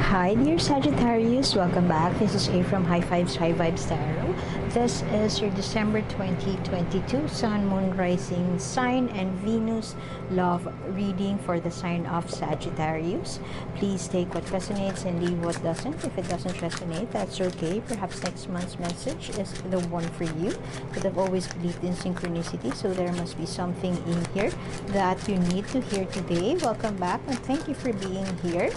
Hi dear Sagittarius, welcome back. This is A from High Fives High Vibes Tarot. This is your December 2022 Sun, Moon, Rising Sign and Venus Love reading for the sign of Sagittarius. Please take what resonates and leave what doesn't. If it doesn't resonate, that's okay. Perhaps next month's message is the one for you. But I've always believed in synchronicity, so there must be something in here that you need to hear today. Welcome back and thank you for being here.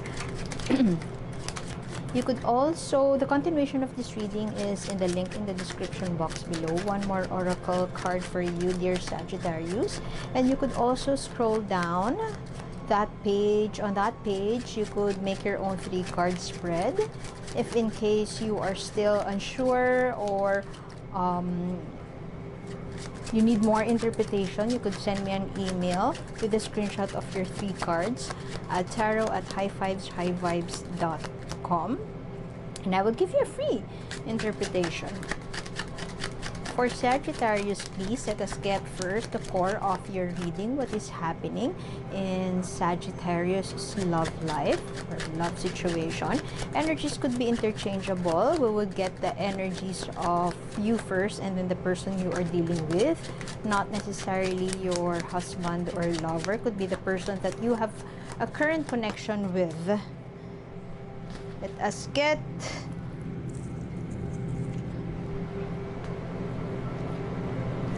You could also, the continuation of this reading is in the link in the description box below. One more oracle card for you, dear Sagittarius. And you could also scroll down that page. On that page, you could make your own 3-card spread. If in case you are still unsure or you need more interpretation, you could send me an email with a screenshot of your 3 cards at tarot@highfiveshighvibes.com and I will give you a free interpretation. For Sagittarius, please let us get first the core of your reading. What is happening in Sagittarius' love life or love situation? Energies could be interchangeable. We will get the energies of you first and then the person you are dealing with. Not necessarily your husband or lover. Could be the person that you have a current connection with. Let us get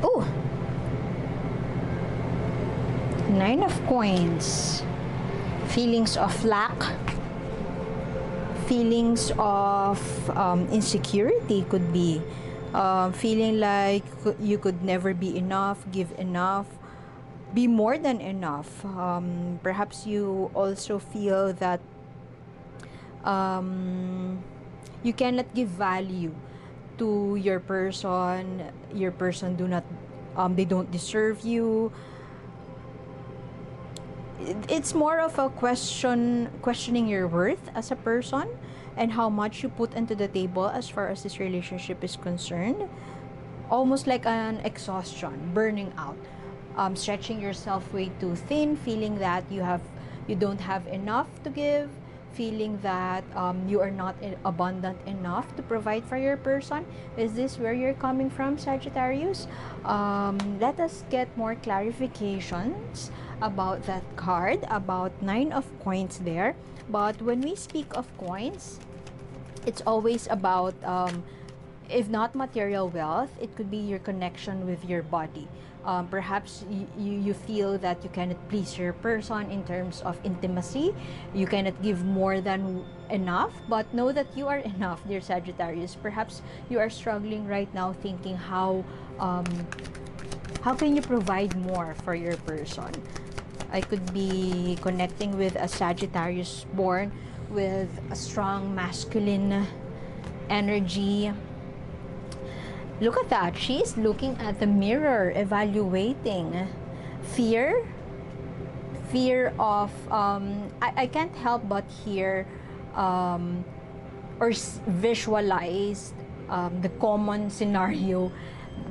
oh, 9 of Coins. Feelings of lack, feelings of insecurity could be feeling like you could never be enough, give enough, be more than enough. Perhaps you also feel that you cannot give value to your person do not they don't deserve you. It's more of a questioning your worth as a person and how much you put into the table as far as this relationship is concerned. Almost like an exhaustion, burning out, stretching yourself way too thin, feeling that you don't have enough to give, feeling that you are not abundant enough to provide for your person. Is this where you're coming from, Sagittarius? Let us get more clarifications about that card, about 9 of Coins there. But when we speak of coins, it's always about if not material wealth, it could be your connection with your body. Perhaps you feel that you cannot please your person in terms of intimacy. You cannot give more than enough, but know that you are enough, dear Sagittarius. Perhaps you are struggling right now thinking how can you provide more for your person. I could be connecting with a Sagittarius born with a strong masculine energy. Look at that. She's looking at the mirror, evaluating. Fear of, I can't help but hear or visualize the common scenario,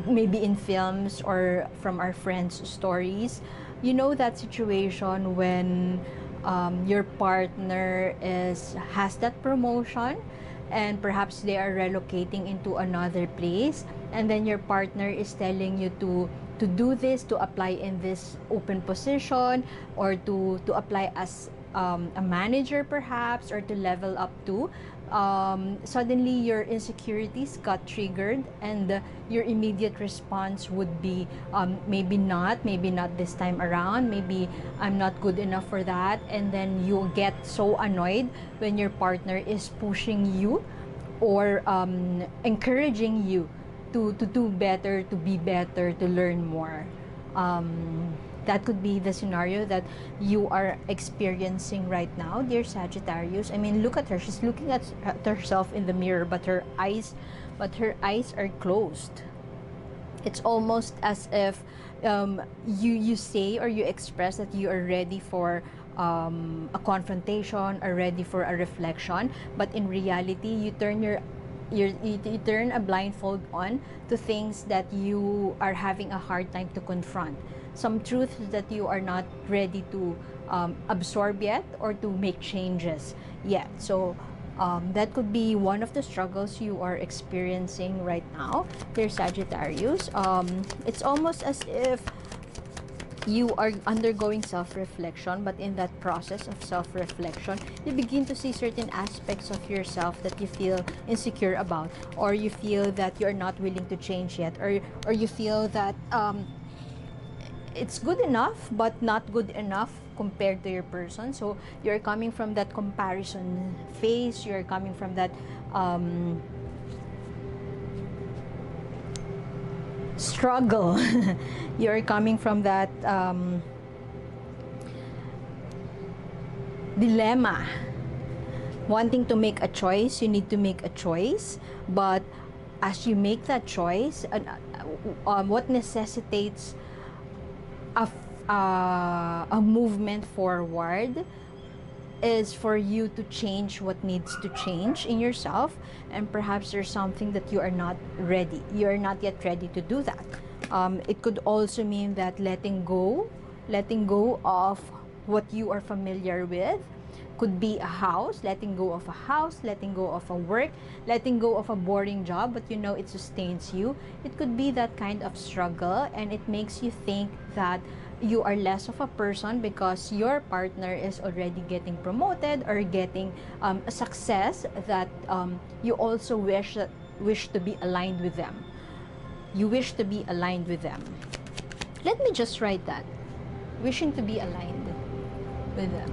maybe in films or from our friends' stories. You know that situation when your partner has that promotion and perhaps they are relocating into another place, and then your partner is telling you to do this, to apply in this open position, or to apply as a manager perhaps, or to level up to. Suddenly your insecurities got triggered and your immediate response would be maybe not this time around, maybe I'm not good enough for that. And then you get so annoyed when your partner is pushing you or encouraging you to do better, to be better, to learn more. That could be the scenario that you are experiencing right now, dear Sagittarius. I mean, look at her. She's looking at herself in the mirror, but her eyes are closed. It's almost as if you say or you express that you are ready for a confrontation or ready for a reflection, but in reality, you turn you turn a blindfold on to things that you are having a hard time to confront. Some truths that you are not ready to absorb yet or to make changes yet. So That could be one of the struggles you are experiencing right now, dear Sagittarius. It's almost as if you are undergoing self-reflection, but in that process of self-reflection, you begin to see certain aspects of yourself that you feel insecure about, or you feel that you're not willing to change yet, or you feel that it's good enough but not good enough compared to your person. So you're coming from that comparison phase, you're coming from that struggle. You're coming from that dilemma, wanting to make a choice. You need to make a choice, but as you make that choice, what necessitates a movement forward is for you to change what needs to change in yourself. And perhaps there's something that you are not ready, you're not yet ready to do that. It could also mean that letting go of what you are familiar with. Could be a house, letting go of a house, letting go of a work, letting go of a boring job, but you know it sustains you. It could be that kind of struggle, and it makes you think that you are less of a person because your partner is already getting promoted or getting a success that you also wish to be aligned with them. You wish to be aligned with them. Let me just write that. Wishing to be aligned with them.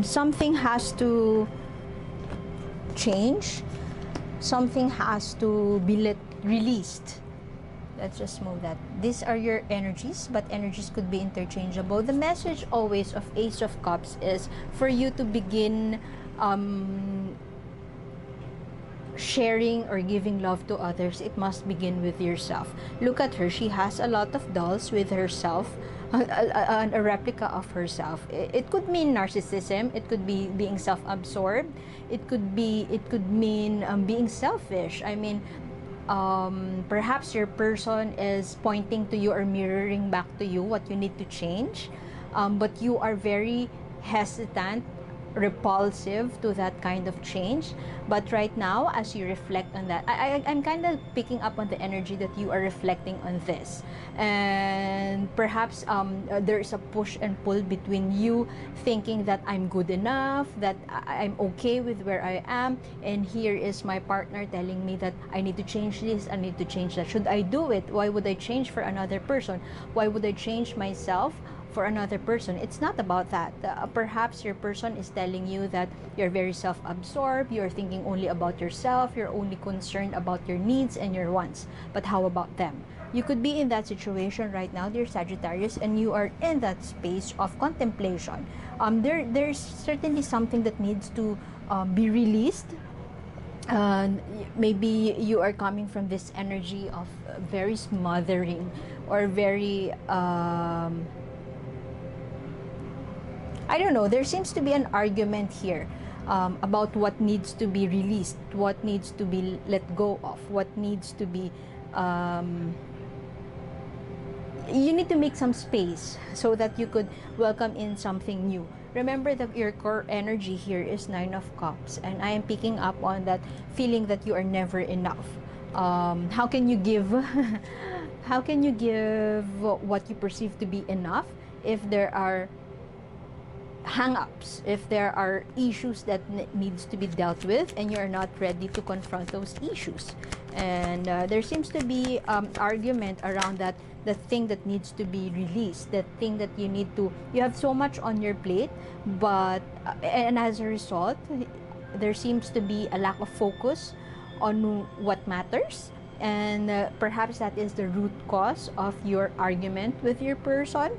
Something has to change. Something has to be released. Let's just move that. These are your energies, but energies could be interchangeable. The message always of Ace of Cups is for you to begin sharing or giving love to others. It must begin with yourself. Look at her. She has a lot of dolls with herself, a replica of herself. It could mean narcissism. It could be being self-absorbed. It could mean being selfish. I mean, perhaps your person is pointing to you or mirroring back to you what you need to change, but you are very hesitant, repulsive to that kind of change. But right now, as you reflect on that, I'm kind of picking up on the energy that you are reflecting on this, and perhaps there is a push and pull between you thinking that I'm good enough, that I'm okay with where I am, and here is my partner telling me that I need to change this, I need to change that. Should I do it? Why would I change for another person? Why would I change myself for another person? It's not about that. Perhaps your person is telling you that you're very self-absorbed, you're thinking only about yourself, you're only concerned about your needs and your wants. But how about them? You could be in that situation right now, dear Sagittarius, and you are in that space of contemplation. There's certainly something that needs to be released. Maybe you are coming from this energy of very smothering or very I don't know, there seems to be an argument here about what needs to be released, what needs to be let go of, what needs to be you need to make some space so that you could welcome in something new. Remember that your core energy here is Nine of Cups, and I am picking up on that feeling that you are never enough. How can you give how can you give what you perceive to be enough if there are hang-ups, if there are issues that needs to be dealt with and you're not ready to confront those issues? And there seems to be argument around that, the thing that needs to be released, the thing that you have so much on your plate, but and as a result there seems to be a lack of focus on what matters, and perhaps that is the root cause of your argument with your person.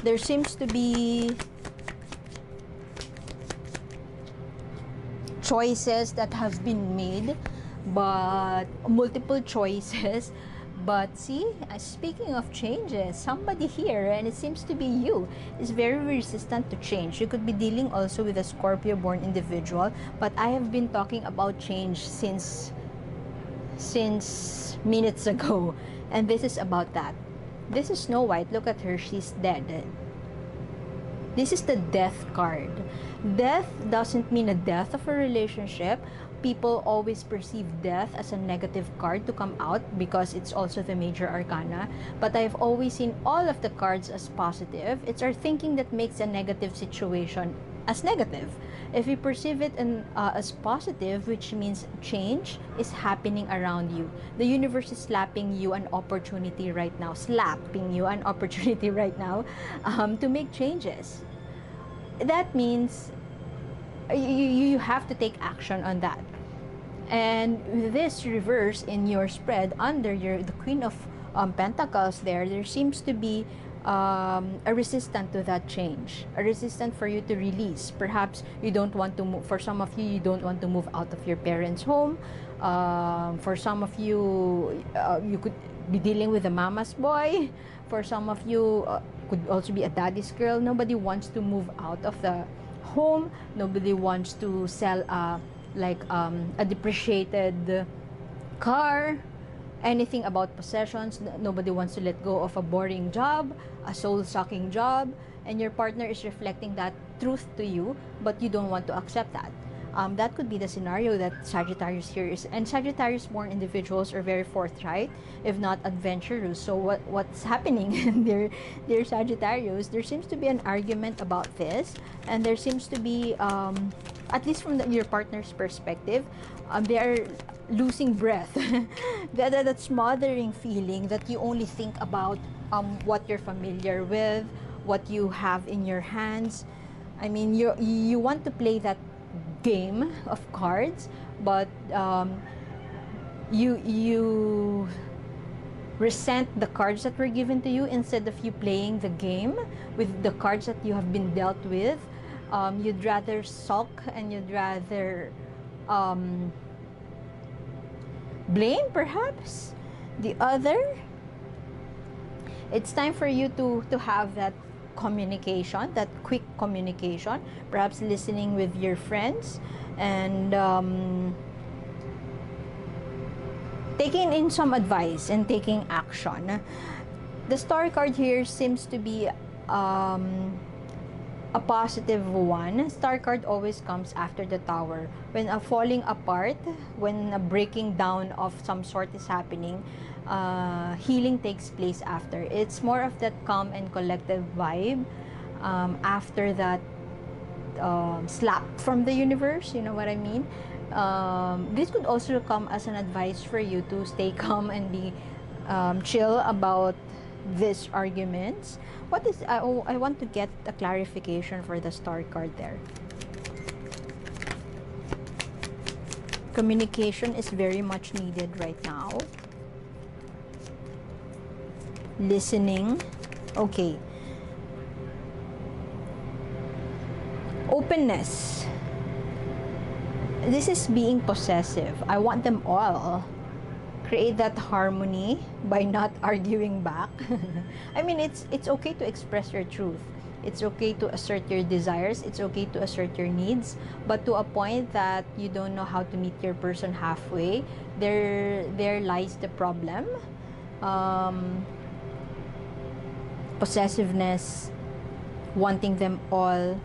There seems to be choices that have been made, but multiple choices, But see, speaking of changes, somebody here, and it seems to be you, is very resistant to change. You could be dealing also with a Scorpio-born individual, but I have been talking about change since minutes ago, and this is about that. This is Snow White. Look at her, she's dead. This is the death card. Death doesn't mean a death of a relationship. People always perceive death as a negative card to come out because it's also the major arcana. But I've always seen all of the cards as positive. It's our thinking that makes a negative situation as negative. If you perceive it as positive, which means change is happening around you. The universe is slapping you an opportunity right now, to make changes. That means you have to take action on that. And this reverse in your spread under the Queen of Pentacles there seems to be a resistance to that change, a resistance for you to release. Perhaps you don't want to move. For some of you, you don't want to move out of your parents' home. For some of you, you could be dealing with a mama's boy. For some of you, could also be a daddy's girl. Nobody wants to move out of the home. Nobody wants to sell a depreciated car. Anything about possessions. Nobody wants to let go of a boring job, a soul-sucking job, and your partner is reflecting that truth to you, but you don't want to accept that. That could be the scenario that Sagittarius here is. And Sagittarius-born individuals are very forthright, if not adventurous. So what's happening in their Sagittarius? There seems to be an argument about this, and there seems to be, at least from your partner's perspective, they are losing breath. that smothering feeling that you only think about what you're familiar with, what you have in your hands. I mean, you want to play that game of cards, but you resent the cards that were given to you instead of you playing the game with the cards that you have been dealt with. You'd rather sulk and you'd rather blame perhaps the other. It's time for you to have that communication, that quick communication, perhaps listening with your friends and taking in some advice and taking action. The Star card here seems to be a positive one. Star card always comes after the Tower. When a falling apart, when a breaking down of some sort is happening, healing takes place after. It's more of that calm and collective vibe after that slap from the universe, you know what I mean? This could also come as an advice for you to stay calm and be chill about these arguments. What is I want to get a clarification for the Star card there. Communication is very much needed right now. Listening. Okay. Openness. This is being possessive. I want them all. Create that harmony by not arguing back. I mean, it's okay to express your truth. It's okay to assert your desires. It's okay to assert your needs. But to a point that you don't know how to meet your person halfway, there lies the problem. Possessiveness, wanting them all.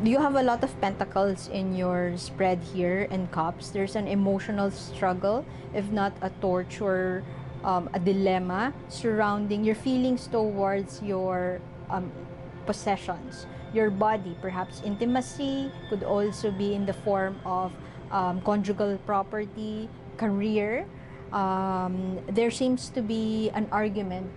You have a lot of pentacles in your spread here and cups. There's an emotional struggle, if not a torture, a dilemma surrounding your feelings towards your possessions, your body. Perhaps intimacy could also be in the form of conjugal property, career. There seems to be an argument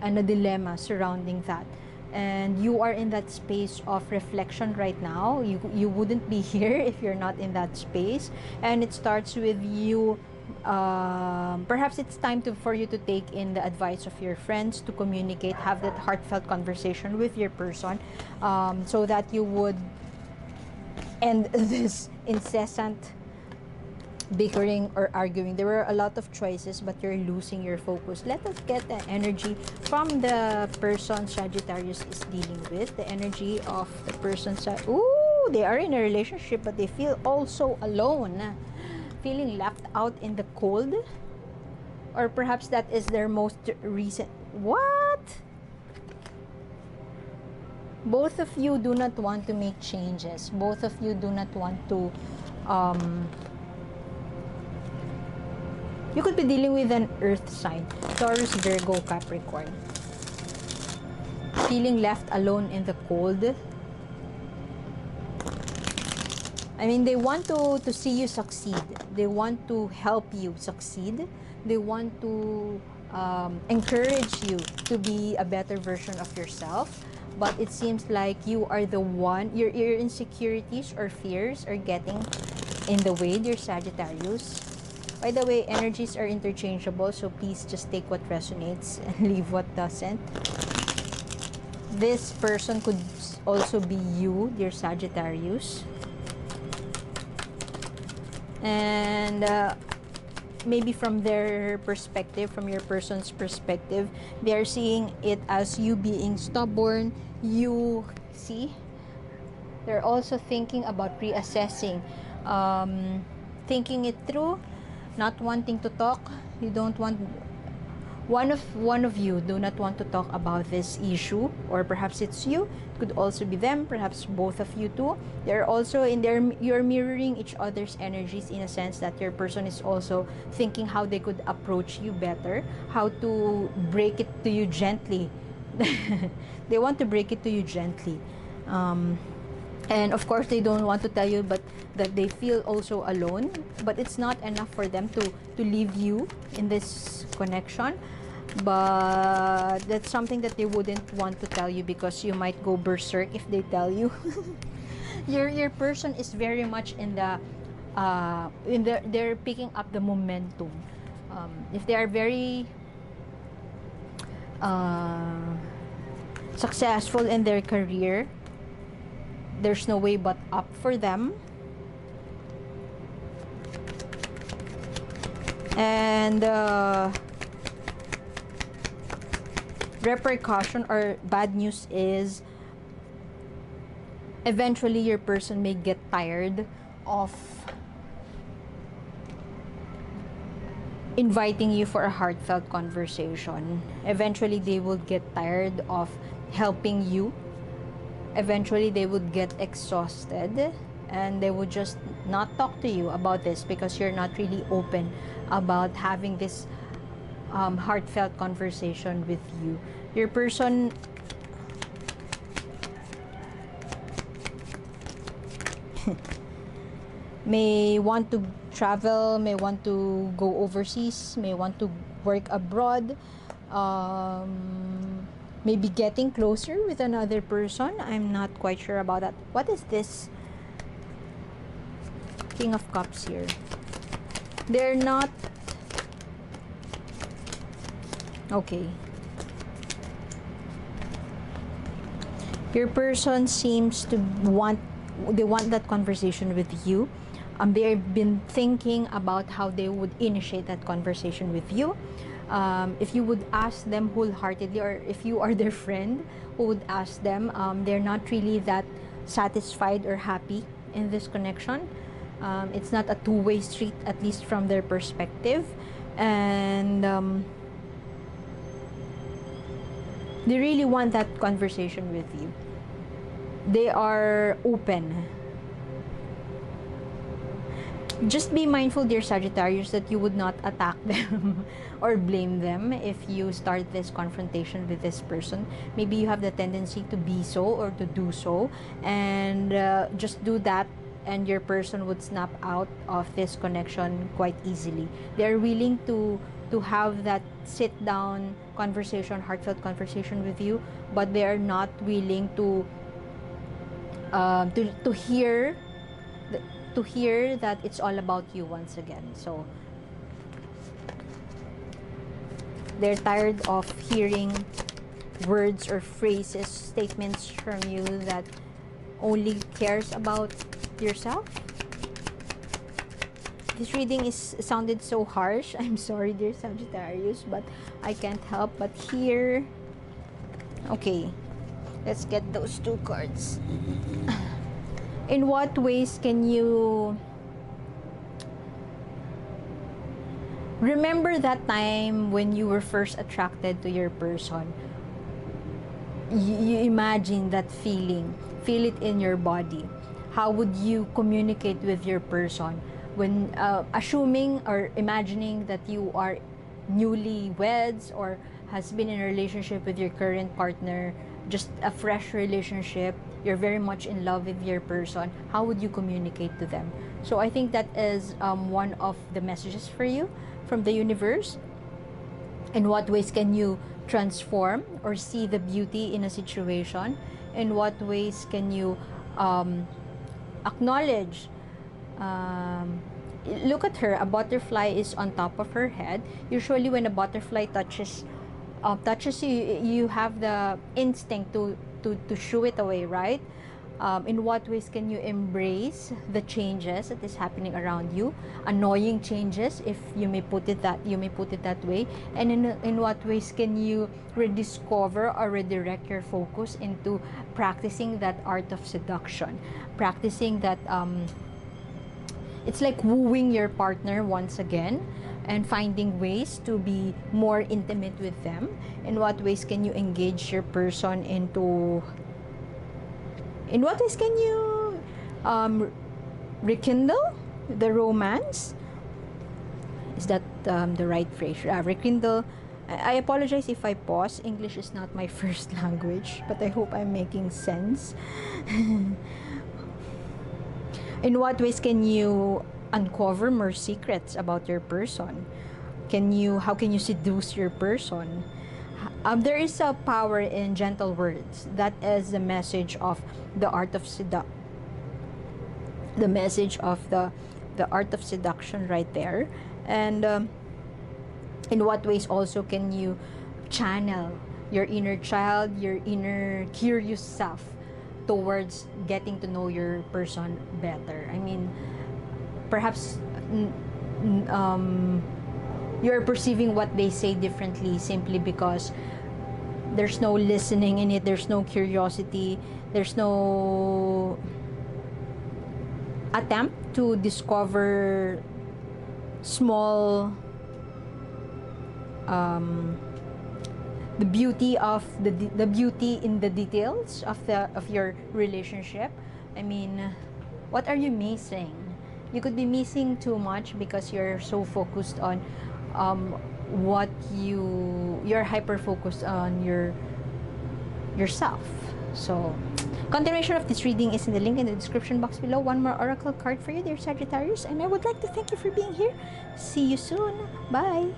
and a dilemma surrounding that. And you are in that space of reflection right now. You wouldn't be here if you're not in that space. And it starts with you. Perhaps it's time for you to take in the advice of your friends, to communicate, have that heartfelt conversation with your person, so that you would end this incessant bickering or arguing. There were a lot of choices, but you're losing your focus. Let us get the energy from the person Sagittarius is dealing with. The energy of the person. Ooh, they are in a relationship, but they feel also alone, feeling left out in the cold. Or perhaps that is their most recent. What? Both of you do not want to make changes. Both of you do not want to you could be dealing with an earth sign, Taurus, Virgo, Capricorn. Feeling left alone in the cold. I mean, they want to see you succeed. They want to help you succeed. They want to encourage you to be a better version of yourself. But it seems like you are the one, your insecurities or fears are getting in the way, dear Sagittarius. By the way, energies are interchangeable, so please just take what resonates and leave what doesn't. This person could also be you, dear Sagittarius. And maybe from their perspective, from your person's perspective, they are seeing it as you being stubborn. You see, they're also thinking about reassessing, thinking it through, not wanting to talk. You don't want, one of you do not want to talk about this issue, or perhaps it's you. It could also be them, perhaps both of you too. They're also in there, you're mirroring each other's energies in a sense that your person is also thinking how they could approach you better, how to break it to you gently. They want to break it to you gently. And of course, they don't want to tell you, but that they feel also alone. But it's not enough for them to leave you in this connection. But that's something that they wouldn't want to tell you, because you might go berserk if they tell you. Your person is very much in the they're picking up the momentum. If they are very successful in their career, there's no way but up for them. And repercussion or bad news is eventually your person may get tired of inviting you for a heartfelt conversation. Eventually they will get tired of helping you. Eventually they would get exhausted, and they would just not talk to you about this, because you're not really open about having this heartfelt conversation with you. Your person may want to travel, may want to go overseas, may want to work abroad, maybe getting closer with another person. I'm not quite sure about that. What is this King of Cups here? They're not okay. Your person seems to want, they want that conversation with you. They've been thinking about how they would initiate that conversation with you. If you would ask them wholeheartedly, or if you are their friend who would ask them, they're not really that satisfied or happy in this connection. It's not a two-way street, at least from their perspective. And they really want that conversation with you. They are open. Just be mindful, dear Sagittarius, that you would not attack them or blame them if you start this confrontation with this person. Maybe you have the tendency to be so or to do so, and just do that, and your person would snap out of this connection quite easily. They're willing to have that sit-down conversation, heartfelt conversation with you, but they are not willing to hear that it's all about you once again. So they're tired of hearing words or phrases, statements from you that only cares about yourself. This reading is sounded so harsh. I'm sorry, dear Sagittarius, but I can't help but here. Okay, let's get those two cards. In what ways can you remember that time when you were first attracted to your person? You imagine that feeling, feel it in your body. How would you communicate with your person when assuming or imagining that you are newlyweds or has been in a relationship with your current partner, just a fresh relationship, you're very much in love with your person? How would you communicate to them? So I think that is one of the messages for you from the universe. In what ways can you transform or see the beauty in a situation? In what ways can you acknowledge? Look at her. A butterfly is on top of her head. Usually when a butterfly touches you, you have the instinct to shoo it away, right? In what ways can you embrace the changes that is happening around you, annoying changes, if you may put it that way? And in what ways can you rediscover or redirect your focus into practicing that art of seduction, practicing that it's like wooing your partner once again and finding ways to be more intimate with them? In what ways can you engage your person into, in what ways can you rekindle the romance? Is that the right phrase? Rekindle. I apologize if I pause. English is not my first language, but I hope I'm making sense. In what ways can you uncover more secrets about your person? How can you seduce your person? There is a power in gentle words. That is the message of the art of the message of the art of seduction right there. And in what ways also can you channel your inner child, your inner curious self towards getting to know your person better? I mean, perhaps you're perceiving what they say differently simply because there's no listening in it, there's no curiosity, there's no attempt to discover small the beauty of the beauty in the details of your relationship. I mean, what are you missing? You could be missing too much because you're so focused on what you're hyper focused on yourself. So continuation of this reading is in the link in the description box below. One more oracle card for you, dear Sagittarius, and I would like to thank you for being here. See you soon. Bye.